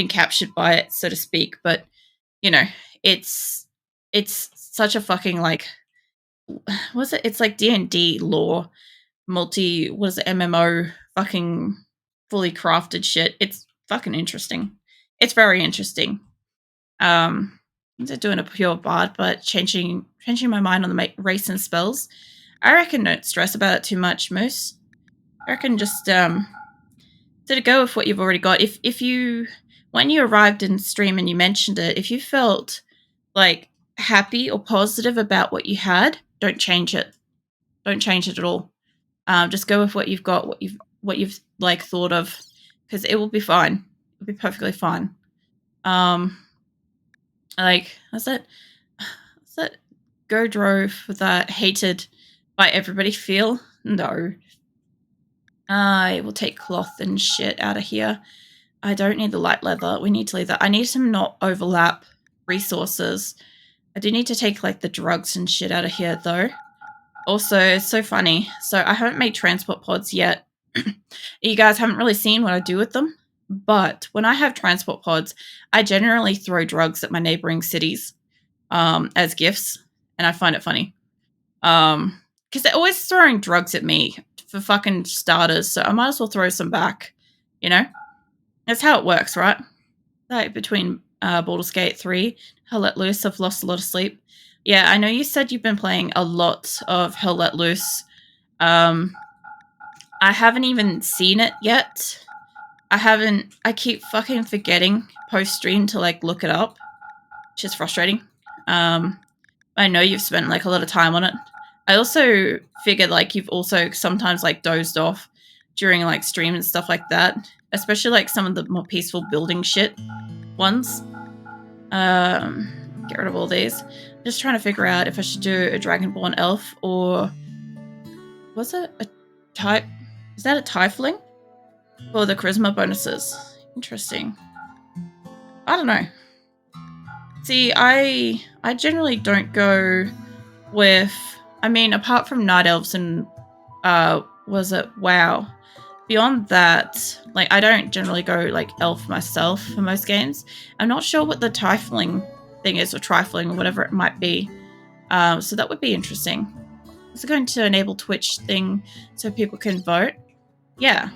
been captured by it, so to speak. But you know, it's such a fucking like, what's it? It's like D&D lore, MMO, fucking fully crafted shit. It's fucking interesting. It's very interesting. I'm doing a pure bard, but changing my mind on the race and spells. I reckon don't stress about it too much, Moose. I reckon just sort of go with what you've already got. If you, when you arrived in stream and you mentioned it, if you felt like happy or positive about what you had, don't change it. Don't change it at all. Just go with what you've got, what you've like thought of, because it will be fine. It'll be perfectly fine. Like, what's that go drove with that hated by everybody feel? No. I will take cloth and shit out of here. I don't need the light leather. We need to leave that. I need some not overlap resources. I do need to take like the drugs and shit out of here though. Also, it's so funny. So I haven't made transport pods yet. You guys haven't really seen what I do with them. But when I have transport pods, I generally throw drugs at my neighboring cities as gifts. And I find it funny. Because they're always throwing drugs at me for fucking starters. So I might as well throw some back. You know? That's how it works, right? Like between Baldur's Gate 3, Hell Let Loose, I've lost a lot of sleep. Yeah, I know you said you've been playing a lot of Hell Let Loose. I haven't even seen it yet. I keep fucking forgetting post-stream to like look it up, which is frustrating. I know you've spent like a lot of time on it. I also figured like you've also sometimes like dozed off during like stream and stuff like that, especially like some of the more peaceful building shit ones. Get rid of all these. Just trying to figure out if I should do a Dragonborn elf or was it a type? Is that a tiefling? For the charisma bonuses. Interesting. I don't know. See, I generally don't go with, I mean, apart from night elves and was it WoW? Beyond that, like I don't generally go like elf myself for most games. I'm not sure what the tiefling thing is, or trifling, or whatever it might be. So that would be interesting. Is it going to enable Twitch thing so people can vote? Yeah.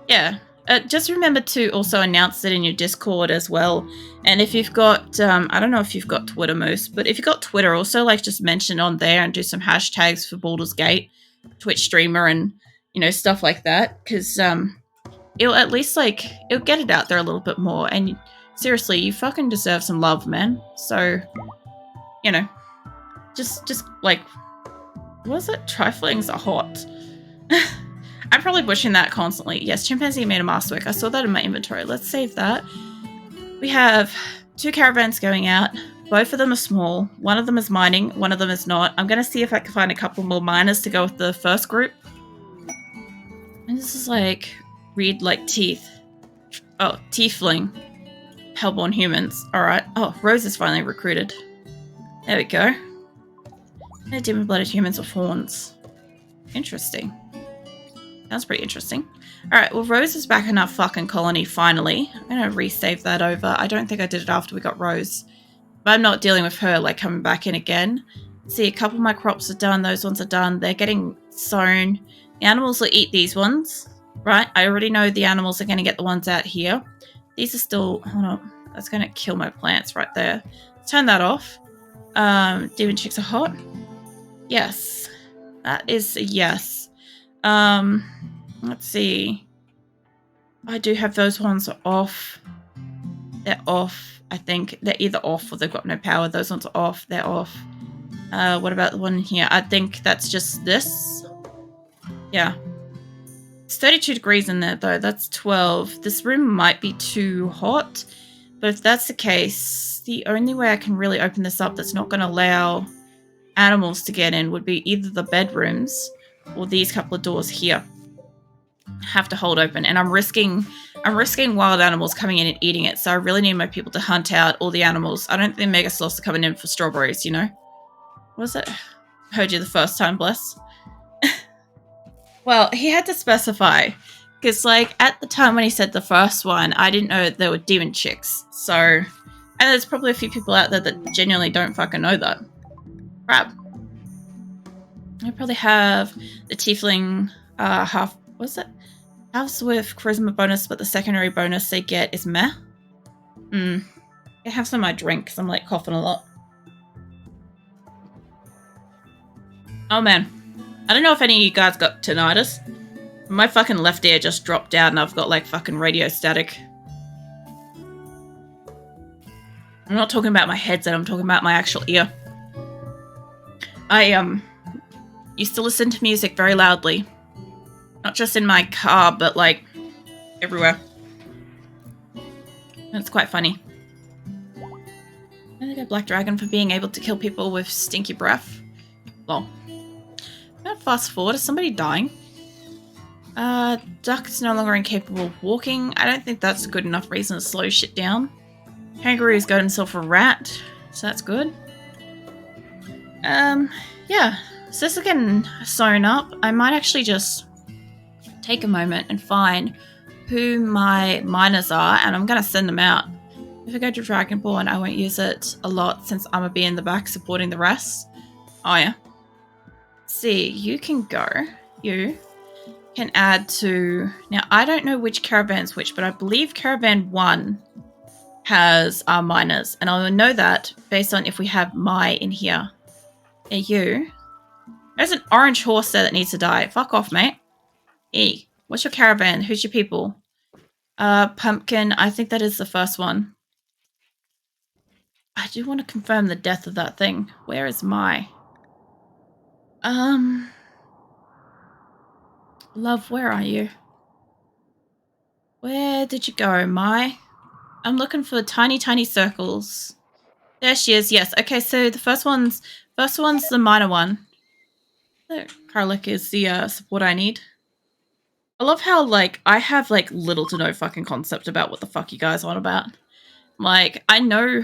Yeah. Just remember to also announce it in your Discord as well. And if you've got, I don't know if you've got Twitter, Moose, but if you've got Twitter, also like just mention on there and do some hashtags for Baldur's Gate, Twitch streamer, and you know, stuff like that. Because it'll at least like, it'll get it out there a little bit more. And seriously, you fucking deserve some love, man. So, you know, just like, what was it? Triflings are hot. I'm probably butchering that constantly. Yes, chimpanzee made a masterwork. I saw that in my inventory. Let's save that. We have 2 caravans going out. Both of them are small. One of them is mining. One of them is not. I'm going to see if I can find a couple more miners to go with the first group. And this is like, read like teeth. Oh, tiefling. Hellborn humans. Alright. Oh, Rose is finally recruited. There we go. No demon-blooded humans with horns. Interesting. That's pretty interesting. Alright, well, Rose is back in our fucking colony, finally. I'm going to resave that over. I don't think I did it after we got Rose. But I'm not dealing with her, like, coming back in again. See, a couple of my crops are done. Those ones are done. They're getting sown. The animals will eat these ones, right? I already know the animals are going to get the ones out here. These are still... Hold on. That's going to kill my plants right there. Turn that off. Demon chicks are hot. Yes. That is a yes. Let's see. I do have those ones off. They're off. I think they're either off or they've got no power. Those ones are off. They're off. What about the one here? I think that's just this. Yeah. It's 32 degrees in there though. That's 12. This room might be too hot. But if that's the case, the only way I can really open this up that's not going to allow animals to get in would be either the bedrooms or these couple of doors here. Have to hold open, and I'm risking wild animals coming in and eating it, so I really need my people to hunt out all the animals. I don't think Mega Sloths are coming in for strawberries, you know? What was it? Heard you the first time, bless. Well, he had to specify, Because, like, at the time when he said the first one, I didn't know there were demon chicks. So, and there's probably a few people out there that genuinely don't fucking know that. Crap. I probably have the tiefling half, what's it? Halves with charisma bonus, but the secondary bonus they get is meh. I have some of my drink because I'm, like, coughing a lot. Oh, man. I don't know if any of you guys got tinnitus. My fucking left ear just dropped out and I've got, like, fucking radio static. I'm not talking about my headset, I'm talking about my actual ear. I, used to listen to music very loudly. Not just in my car, but, like, everywhere. It's quite funny. I think I Black Dragon for being able to kill people with stinky breath. Lol. I'm gonna fast forward. Is somebody dying? Duck is no longer incapable of walking. I don't think that's a good enough reason to slow shit down. Kangaroo's got himself a rat, so that's good. Yeah. So this is getting sewn up. I might actually just take a moment and find who my miners are, and I'm gonna send them out. If I go to Dragonborn, I won't use it a lot since I'm gonna be in the back supporting the rest. Oh yeah. See, you can go. You can add to... Now, I don't know which caravan's which, but I believe Caravan 1 has our miners, and I'll know that based on if we have my in here. Hey, you. There's an orange horse there that needs to die. Fuck off, mate. E. What's your caravan? Who's your people? Pumpkin. I think that is the first one. I do want to confirm the death of that thing. Where is my... Love, where are you? Where did you go, my? I'm looking for tiny, tiny circles. There she is. Yes. Okay, so the first one's the minor one. Karlik is the support I need. I love how, like, I have, like, little to no fucking concept about what the fuck you guys on about. Like, I know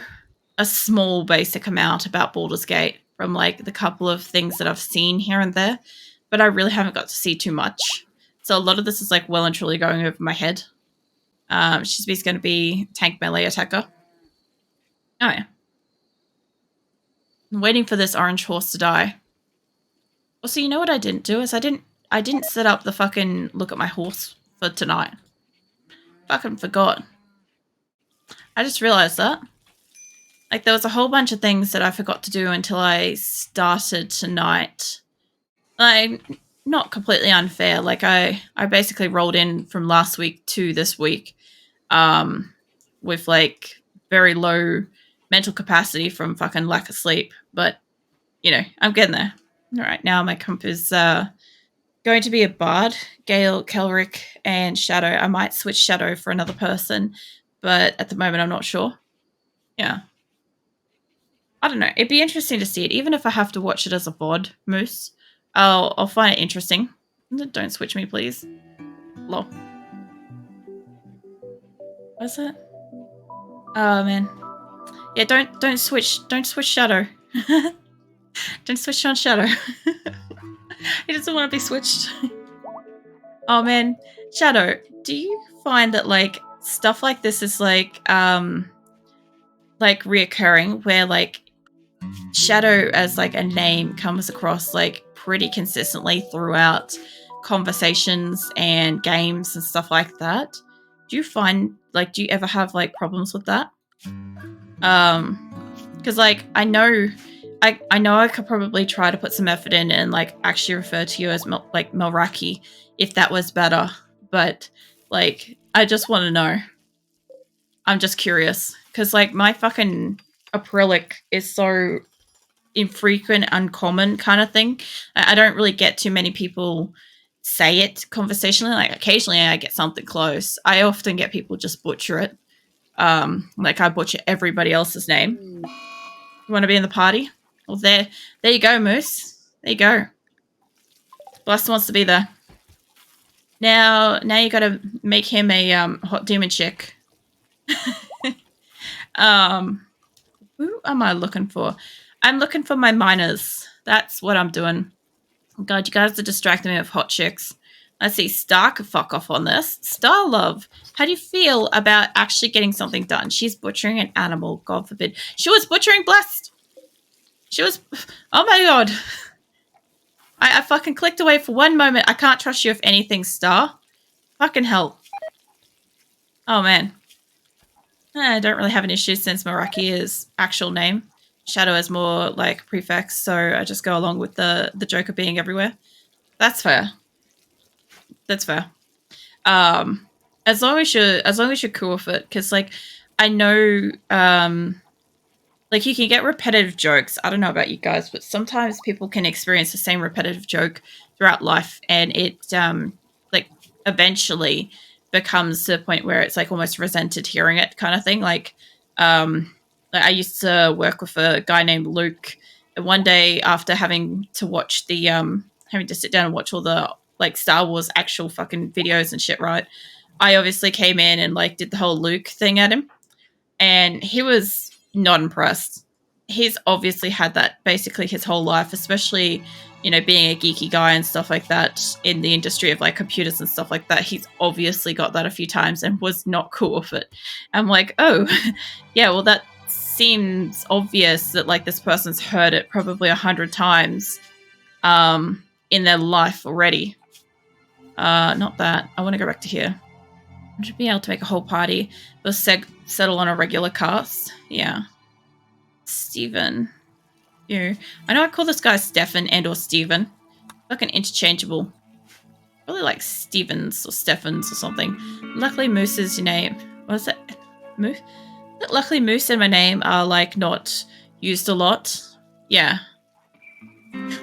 a small basic amount about Baldur's Gate from, like, the couple of things that I've seen here and there, but I really haven't got to see too much. So a lot of this is, like, well and truly going over my head. She's going to be tank melee attacker. Oh, yeah. I'm waiting for this orange horse to die. Also, you know what I didn't do is I didn't set up the fucking look at my horse for tonight. Fucking forgot. I just realized that. Like, there was a whole bunch of things that I forgot to do until I started tonight. Like, not completely unfair. Like, I basically rolled in from last week to this week with, like, very low mental capacity from fucking lack of sleep. But, you know, I'm getting there. All right, now my comp is going to be a bard, Gale, Kelric, and Shadow. I might switch Shadow for another person, but at the moment I'm not sure. Yeah. I don't know. It'd be interesting to see it, even if I have to watch it as a VOD, Moose. I'll find it interesting. Don't switch me, please. Lol. What's it? Oh man. Yeah, don't switch Shadow. Don't switch on Shadow. He doesn't want to be switched. Oh man, Shadow, do you find that like stuff like this is like reoccurring, where like Shadow as like a name comes across like pretty consistently throughout conversations and games and stuff like that? Do you find like, do you ever have like problems with that? Because like I know I could probably try to put some effort in and like actually refer to you as Melraki if that was better, but like I just want to know. I'm just curious because like my fucking acrylic is so infrequent, uncommon kind of thing. I don't really get too many people say it conversationally. Like occasionally I get something close. I often get people just butcher it. Like I butcher everybody else's name. You want to be in the party? Well, there you go, Moose. There you go. Blast wants to be there. Now you got to make him a hot demon chick. Who am I looking for? I'm looking for my miners. That's what I'm doing. God, you guys are distracting me with hot chicks. Let's see, Star could fuck off on this. Star Love, how do you feel about actually getting something done? She's butchering an animal, God forbid. She was butchering Blessed. She was, oh my God. I fucking clicked away for one moment. I can't trust you if anything, Star. Fucking hell. Oh, man. I don't really have an issue since Meraki is actual name. Shadow is more like prefix, so I just go along with the Joker being everywhere. That's fair. That's fair. As long as you're cool with it, because like I know like you can get repetitive jokes. I don't know about you guys, but sometimes people can experience the same repetitive joke throughout life, and it like eventually becomes to the point where it's like almost resented hearing it kind of thing. Like I used to work with a guy named Luke, and one day after having to watch the having to sit down and watch all the like Star Wars actual fucking videos and shit, right? I obviously came in and like did the whole Luke thing at him, and he was not impressed. He's obviously had that basically his whole life, especially, you know, being a geeky guy and stuff like that in the industry of like computers and stuff like that. He's obviously got that a few times and was not cool with it. I'm like, oh, yeah, well, that seems obvious that like this person's heard it probably 100 times in their life already. Not that. I want to go back to here. I should be able to make a whole party. But settle on a regular cast. Yeah. Steven. You. I know I call this guy Stefan and or Steven. Fucking interchangeable. Really like Stevens or Steffens or something. Luckily Moose is your name. What is that? Moose? Luckily Moose and my name are like not used a lot. Yeah.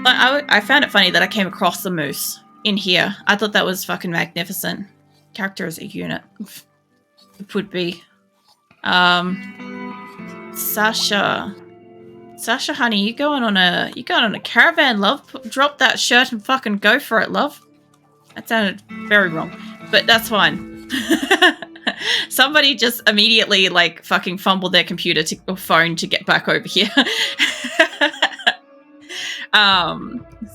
Like I found it funny that I came across the moose in here. I thought that was fucking magnificent. Character as a unit. It would be. Sasha, honey, you going on a caravan, love? Drop that shirt and fucking go for it, love. That sounded very wrong, but that's fine. Somebody just immediately like fucking fumbled their computer or phone to get back over here.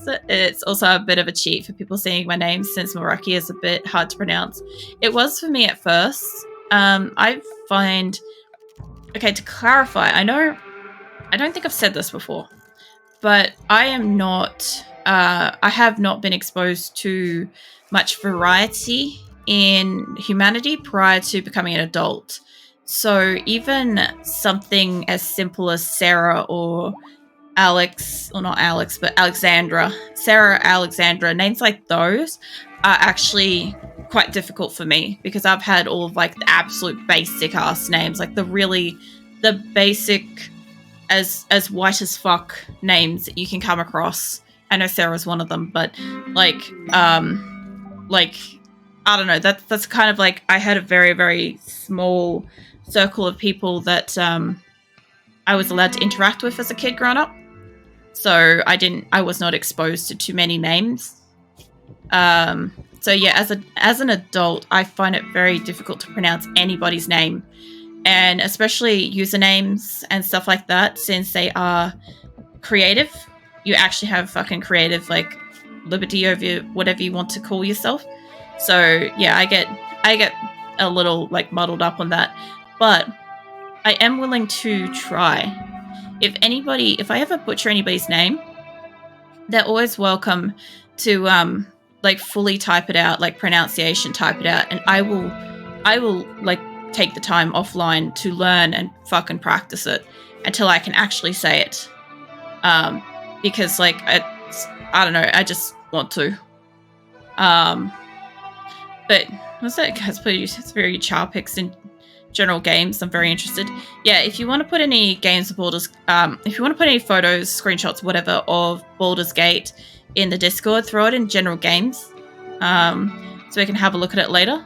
So it's also a bit of a cheat for people seeing my name since Meraki is a bit hard to pronounce. It was for me at first. I find, okay, to clarify, I don't think I've said this before, but I am not, I have not been exposed to much variety in humanity prior to becoming an adult. So even something as simple as Sarah or Alex, or not Alex, but Alexandra, Sarah, Alexandra, names like those are actually quite difficult for me because I've had all of like the absolute basic ass names, like the basic as white as fuck names that you can come across. I know Sarah's one of them, but like I don't know, that's kind of like I had a very, very small circle of people that I was allowed to interact with as a kid growing up. So I was not exposed to too many names. So yeah, as an adult, I find it very difficult to pronounce anybody's name, and especially usernames and stuff like that, since they are creative. You actually have fucking creative like liberty over whatever you want to call yourself. So yeah, I get a little like muddled up on that, but I am willing to try. If I ever butcher anybody's name, they're always welcome to like fully type it out, like pronunciation type it out, and I will like take the time offline to learn and fucking practice it until I can actually say it. Because like I don't know, I just want to. But what's that? It's very char pics and general games. I'm very interested. Yeah, if you want to put any games of Baldur's, if you want to put any photos, screenshots, whatever, of Baldur's Gate in the Discord, throw it in general games, so we can have a look at it later.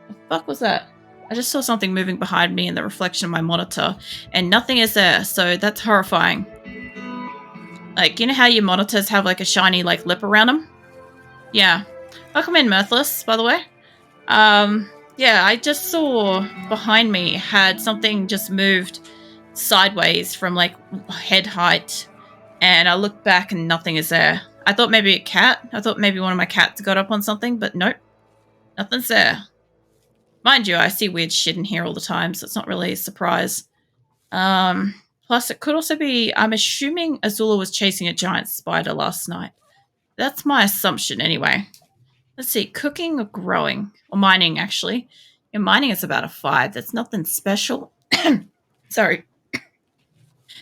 The fuck was that? I just saw something moving behind me in the reflection of my monitor, and nothing is there, so that's horrifying. Like, you know how your monitors have like a shiny like lip around them? Yeah. Welcome in, Mirthless, by the way. Yeah, I just saw behind me had something just moved sideways from like head height, and I looked back and nothing is there. I thought maybe a cat. I thought maybe one of my cats got up on something, but nope. Nothing's there. Mind you, I see weird shit in here all the time, so it's not really a surprise. Plus, it could also be, I'm assuming Azula was chasing a giant spider last night. That's my assumption anyway. Let's see, cooking or growing? Or mining, actually. In mining, it's about a 5. That's nothing special. Sorry.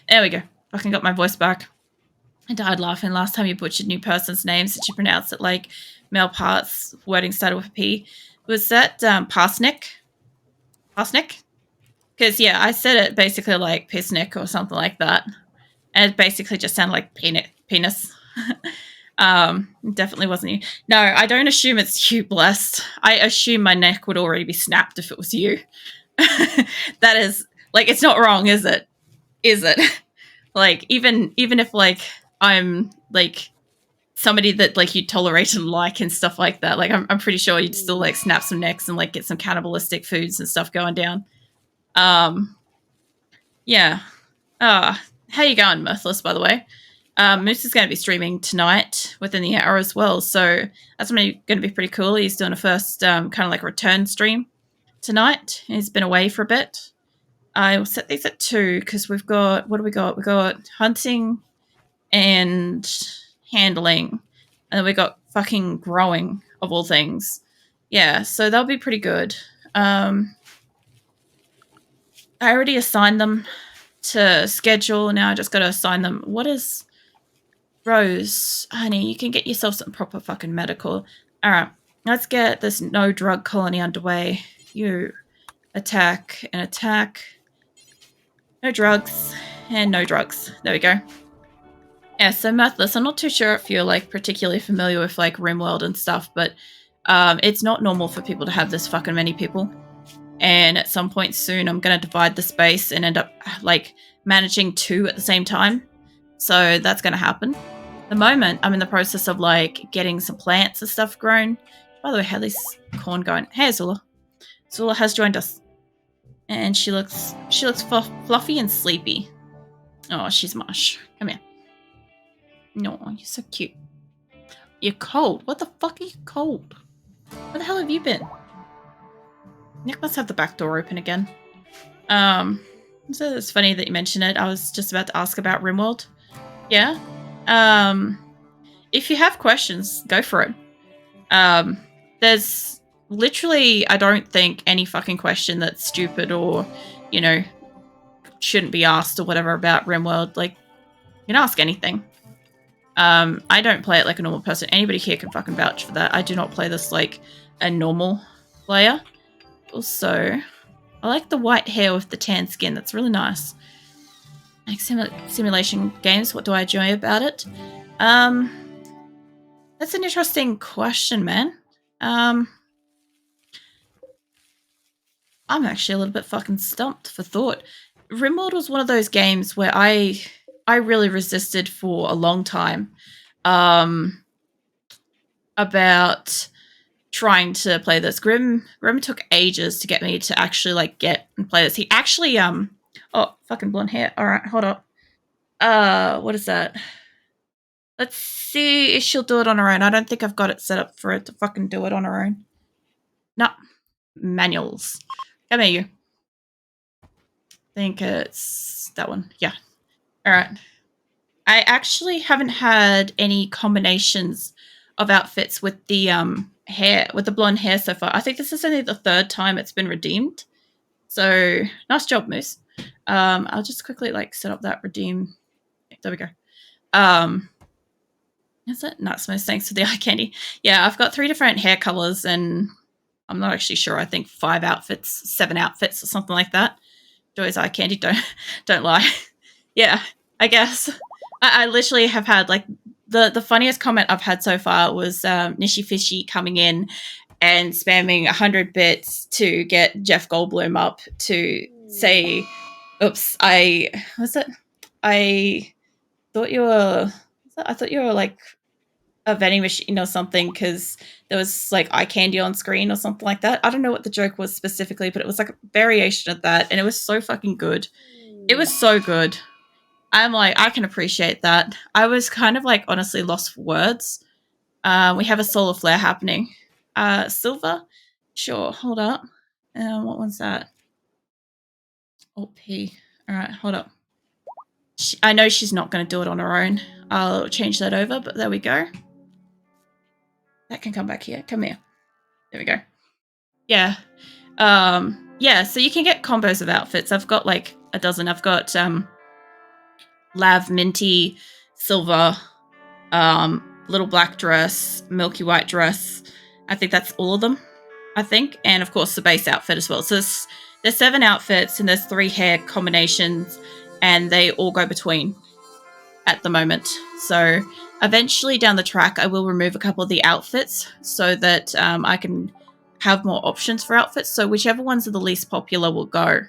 There we go. Fucking got my voice back. I died laughing last time you butchered new person's names and you pronounced it like male parts, wording started with a P. Was that parsnick? Parsnick? Because, yeah, I said it basically like pissnick or something like that. And it basically just sounded like penis. Definitely wasn't you. No, I don't assume it's you, blessed. I assume my neck would already be snapped if it was you. That is, like, it's not wrong, is it? Is it? Like, even if, like, I'm, like, somebody that, like, you tolerate and like and stuff like that, like, I'm pretty sure you'd still, like, snap some necks and, like, get some cannibalistic foods and stuff going down. Yeah. How you going, Mirthless, by the way? Moose is going to be streaming tonight within the hour as well, so that's going to be pretty cool. He's doing a first kind of like return stream tonight. He's been away for a bit. I will set these at 2 because we've got, what do we got? We've got hunting and handling, and then we got fucking growing, of all things. Yeah, so that'll be pretty good. I already assigned them to schedule. Now I just got to assign them. What is Rose? Honey, you can get yourself some proper fucking medical. All right, let's get this no drug colony underway. You attack and attack. No drugs and no drugs. There we go. Yeah, so Mirthless, I'm not too sure if you're like particularly familiar with like RimWorld and stuff, but it's not normal for people to have this fucking many people. And at some point soon, I'm going to divide the space and end up like managing 2 at the same time. So that's going to happen. At the moment, I'm in the process of like getting some plants and stuff grown. By the way, how's this corn going? Hey, Azula. Azula has joined us. And she looks fluffy and sleepy. Oh, she's mush. Come here. No, you're so cute. You're cold. What the fuck are you cold? Where the hell have you been? Nick must have the back door open again. So it's funny that you mention it. I was just about to ask about RimWorld. Yeah. If you have questions, go for it. There's literally, I don't think, any fucking question that's stupid or, you know, shouldn't be asked or whatever about RimWorld. Like, you can ask anything. I don't play it like a normal person. Anybody here can fucking vouch for that. I do not play this like a normal player. Also, I like the white hair with the tan skin. That's really nice. Like simulation games, what do I enjoy about it? That's an interesting question, man. I'm actually a little bit fucking stumped for thought. RimWorld was one of those games where I really resisted for a long time about trying to play this. Grim took ages to get me to actually like get and play this. He actually oh, fucking blonde hair. All right, hold up. What is that? Let's see if she'll do it on her own. I don't think I've got it set up for it to fucking do it on her own. No. Manuals. Come here, you. I think it's that one. Yeah. All right. I actually haven't had any combinations of outfits with the hair, with the blonde hair so far. I think this is only the 3rd time it's been redeemed. So nice job, Moose. I'll just quickly like set up that redeem. There we go. Is it? Nuts, Moose. Thanks for the eye candy. Yeah, I've got 3 different hair colors, and I'm not actually sure. I think 5 outfits, 7 outfits, or something like that. Joy's eye candy. Don't lie. Yeah, I guess. I literally have had like the funniest comment I've had so far was Nishi Fishy coming in and spamming 100 bits to get Jeff Goldblum up to say, "Oops, I thought you were like a vending machine or something because there was like eye candy on screen or something like that." I don't know what the joke was specifically, but it was like a variation of that, and it was so fucking good. It was so good. I'm like, I can appreciate that. I was kind of like honestly lost for words. We have a solar flare happening. Silver? Sure, hold up. What one's that? Alt P. Alright, hold up. I know she's not going to do it on her own. I'll change that over, but there we go. That can come back here. Come here. There we go. Yeah. Yeah, so you can get combos of outfits. I've got like a dozen. I've got Lav, Minty, Silver, Little Black Dress, Milky White Dress. I think that's all of them, I think. And of course the base outfit as well. So there's 7 outfits and there's 3 hair combinations and they all go between at the moment. So eventually down the track, I will remove a couple of the outfits so that I can have more options for outfits. So whichever ones are the least popular will go.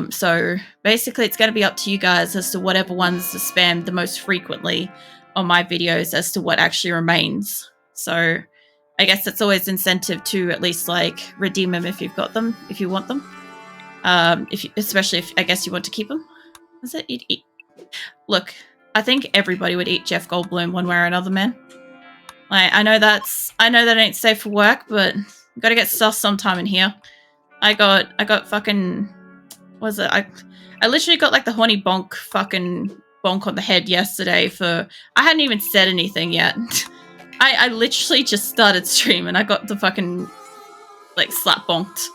So basically it's going to be up to you guys as to whatever ones are spammed the most frequently on my videos as to what actually remains. So I guess it's always incentive to at least like redeem them if you've got them, if you want them. Especially if I guess you want to keep them. Is it? You'd eat. Look, I think everybody would eat Jeff Goldblum one way or another, man. Like, I know that ain't safe for work, but you gotta get stuff sometime in here. I got fucking, what was it? I literally got like the horny bonk fucking bonk on the head yesterday for, I hadn't even said anything yet. I literally just started stream and I got the fucking, like, slap bonked.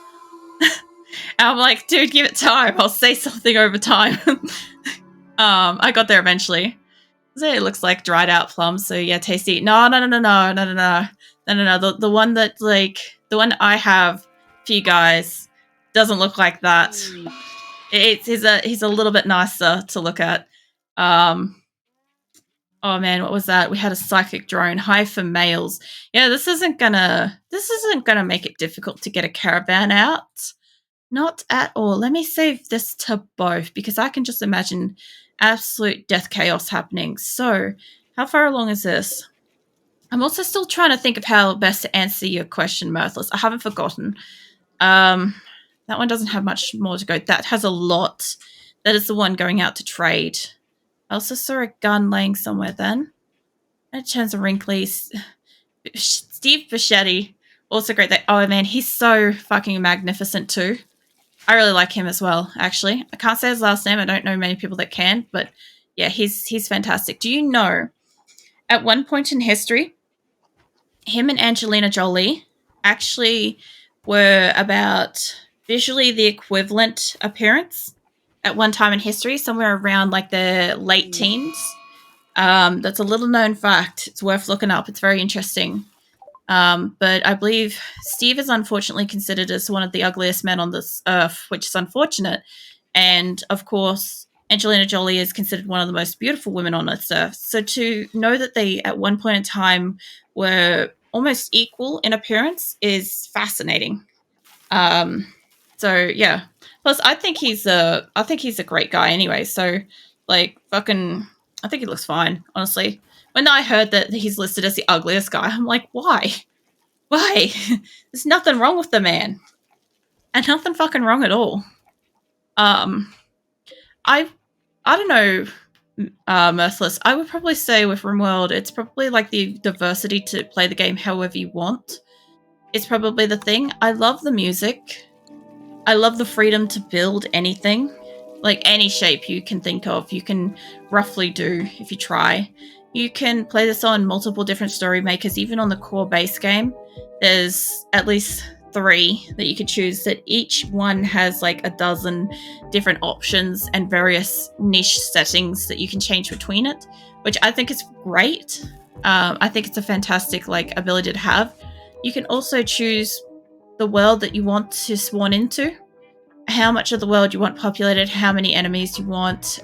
And I'm like, dude, give it time. I'll say something over time. I got there eventually. So it looks like dried out plums, so yeah, tasty. No. The one that, like, the one I have for you guys doesn't look like that. He's a little bit nicer to look at. Oh man, what was that? We had a psychic drone. High for males. Yeah, this isn't gonna make it difficult to get a caravan out. Not at all. Let me save this to both because I can just imagine absolute death chaos happening. So, how far along is this? I'm also still trying to think of how best to answer your question, Mirthless. I haven't forgotten. That one doesn't have much more to go. That has a lot. That is the one going out to trade. I also saw a gun laying somewhere then. That chance of wrinkly. Steve Bichetti. Also great. Oh man, he's so fucking magnificent too. I really like him as well, actually. I can't say his last name. I don't know many people that can, but yeah, he's fantastic. Do you know, at one point in history, him and Angelina Jolie actually were about visually the equivalent appearance at one time in history, somewhere around like the late teens. That's a little known fact. It's worth looking up. It's very interesting. But I believe Steve is unfortunately considered as one of the ugliest men on this earth, which is unfortunate. And of course, Angelina Jolie is considered one of the most beautiful women on this earth. So to know that they at one point in time were almost equal in appearance is fascinating. So yeah. Plus, I think he's a great guy anyway. So like fucking, I think he looks fine, honestly. When I heard that he's listed as the ugliest guy, I'm like, why? Why? There's nothing wrong with the man. And nothing fucking wrong at all. I don't know, Mirthless. I would probably say with RimWorld, it's probably like the diversity to play the game however you want. It's probably the thing. I love the music. I love the freedom to build anything. Like any shape you can think of, you can roughly do if you try. You can play this on multiple different story makers. Even on the core base game, there's at least 3 that you could choose, that each one has like a dozen different options and various niche settings that you can change between it, which I think is great. I think it's a fantastic like ability to have. You can also choose the world that you want to spawn into, how much of the world you want populated, how many enemies you want,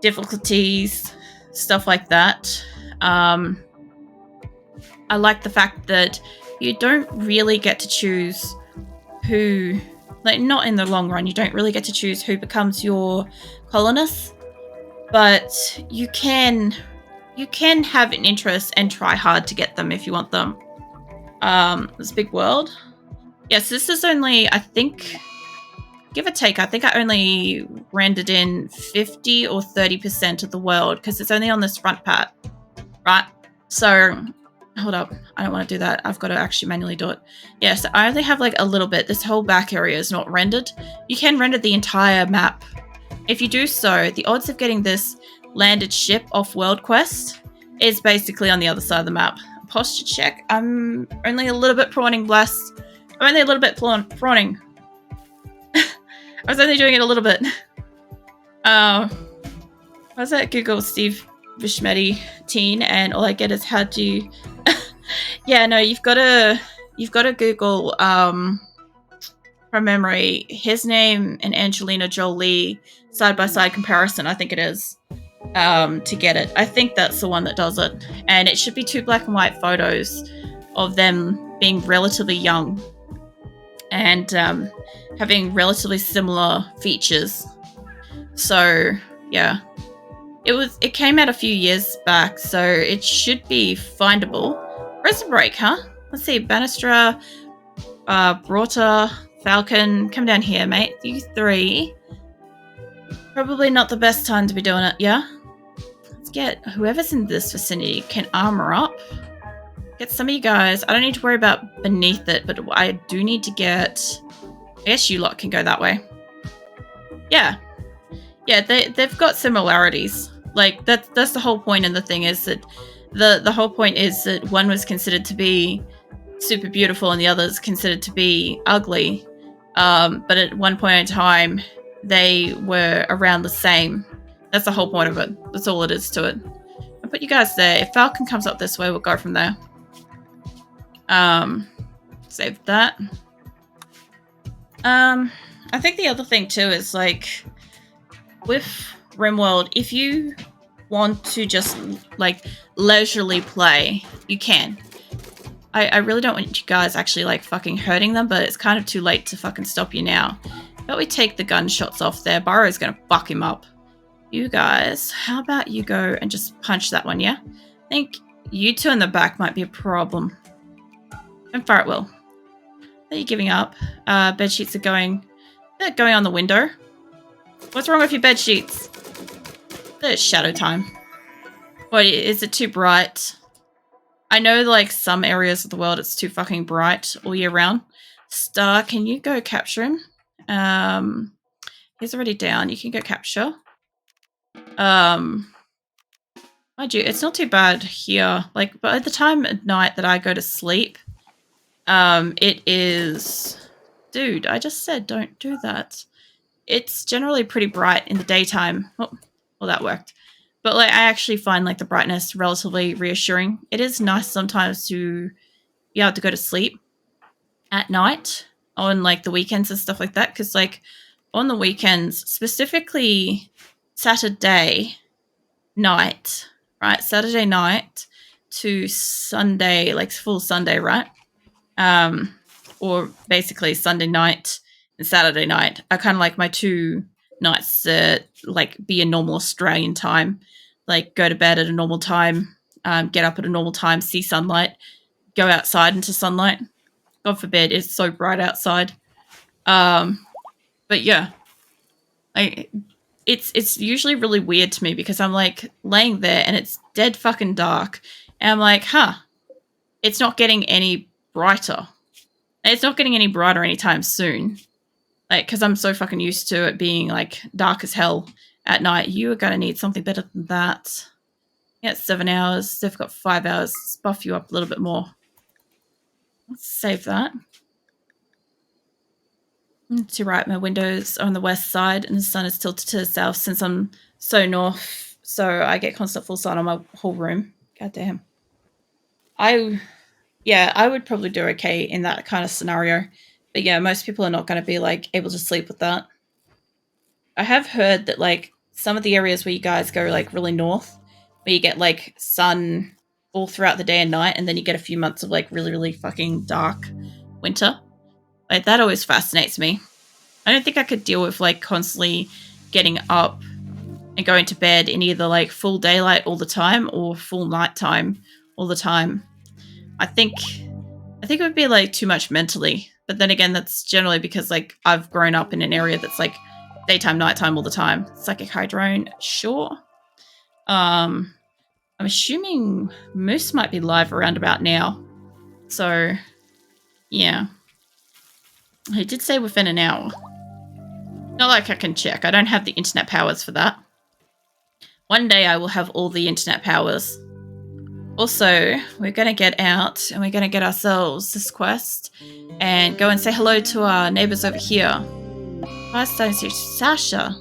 difficulties, stuff like that. I like the fact that you don't really get to choose who, like not in the long run, you don't really get to choose who becomes your colonist, but you can have an interest and try hard to get them if you want them. This big world. Yes, this is only, I think, give or take, I think I only rendered in 50 or 30% of the world because it's only on this front part, right? So, hold up. I don't want to do that. I've got to actually manually do it. Yeah, so I only have like a little bit. This whole back area is not rendered. You can render the entire map. If you do so, the odds of getting this landed ship off World Quest is basically on the other side of the map. Posture check. I'm only a little bit prawning, bless. I'm only a little bit prawning. I was only doing it a little bit. What's that? Google Steve Bishmetti teen, and all I get is how do you... Yeah, no, you've got to Google from memory his name and Angelina Jolie side-by-side comparison, I think it is, to get it. I think that's the one that does it. And it should be 2 black and white photos of them being relatively young and having relatively similar features. So, yeah. It came out a few years back, so it should be findable. Prison break, huh? Let's see, Bannistra, Broughter, Falcon, come down here, mate. You 3. Probably not the best time to be doing it, yeah? Let's get whoever's in this vicinity can armor up. Get some of you guys. I don't need to worry about beneath it, but I do need to get... I guess you lot can go that way. Yeah. Yeah, they've got similarities. Like, that's the whole point, and the thing is that the whole point is that one was considered to be super beautiful and the other is considered to be ugly. But at one point in time, they were around the same. That's the whole point of it. That's all it is to it. I'll put you guys there. If Falcon comes up this way, we'll go from there. Save that. I think the other thing too is, like, with RimWorld, if you want to just, like, leisurely play, you can. I really don't want you guys actually, like, fucking hurting them, but it's kind of too late to fucking stop you now. But we take the gunshots off there. Burrow's gonna fuck him up. You guys, how about you go and just punch that one, yeah? I think you two in the back might be a problem. And far it will. Are you giving up? Bed sheets are going on the window. What's wrong with your bed sheets? There's shadow time. What, is it too bright? I know, like, some areas of the world it's too fucking bright all year round. Star, can you go capture him? He's already down. You can go capture. Mind you, it's not too bad here. Like, by the time at night that I go to sleep, it is... Dude, I just said don't do that. It's generally pretty bright in the daytime. Oh, well, that worked. But, like, I actually find, like, the brightness relatively reassuring. It is nice sometimes to be able to go to sleep at night on, like, the weekends and stuff like that. Because, like, on the weekends, specifically Saturday night, right? Saturday night to Sunday, like, full Sunday, right? Or basically Sunday night and Saturday night are kind of like my 2 nights that, like, be a normal Australian time. Like, go to bed at a normal time, get up at a normal time, see sunlight, go outside into sunlight. God forbid, it's so bright outside. But yeah, it's usually really weird to me because I'm, like, laying there and it's dead fucking dark. And I'm like, huh, it's not getting any brighter. And it's not getting any brighter anytime soon. Like, because I'm so fucking used to it being, like, dark as hell at night. You are going to need something better than that. Yeah, it's 7 hours. They've got 5 hours. Let's buff you up a little bit more. Let's save that. To right, my windows are on the west side and the sun is tilted to the south since I'm so north. So I get constant full sun on my whole room. God damn. Yeah, I would probably do okay in that kind of scenario. But yeah, most people are not going to be, like, able to sleep with that. I have heard that, like, some of the areas where you guys go, like, really north, where you get, like, sun all throughout the day and night, and then you get a few months of, like, really, really fucking dark winter. Like, that always fascinates me. I don't think I could deal with, like, constantly getting up and going to bed in either, like, full daylight all the time or full nighttime all the time. I think it would be, like, too much mentally. But then again, that's generally because like I've grown up in an area that's like daytime, nighttime all the time. Psychic high drone, sure. I'm assuming Moose might be live around about now. So, yeah. He did say within an hour. Not like I can check. I don't have the internet powers for that. One day I will have all the internet powers. Also, we're going to get out and we're going to get ourselves this quest and go and say hello to our neighbors over here. Sasha.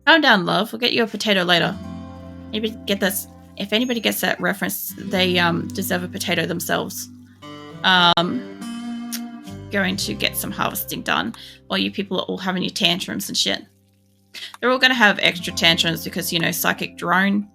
Calm down, love. We'll get you a potato later. Maybe get this. If anybody gets that reference, they deserve a potato themselves. Going to get some harvesting done while you people are all having your tantrums and shit. They're all going to have extra tantrums because, you know, psychic drone.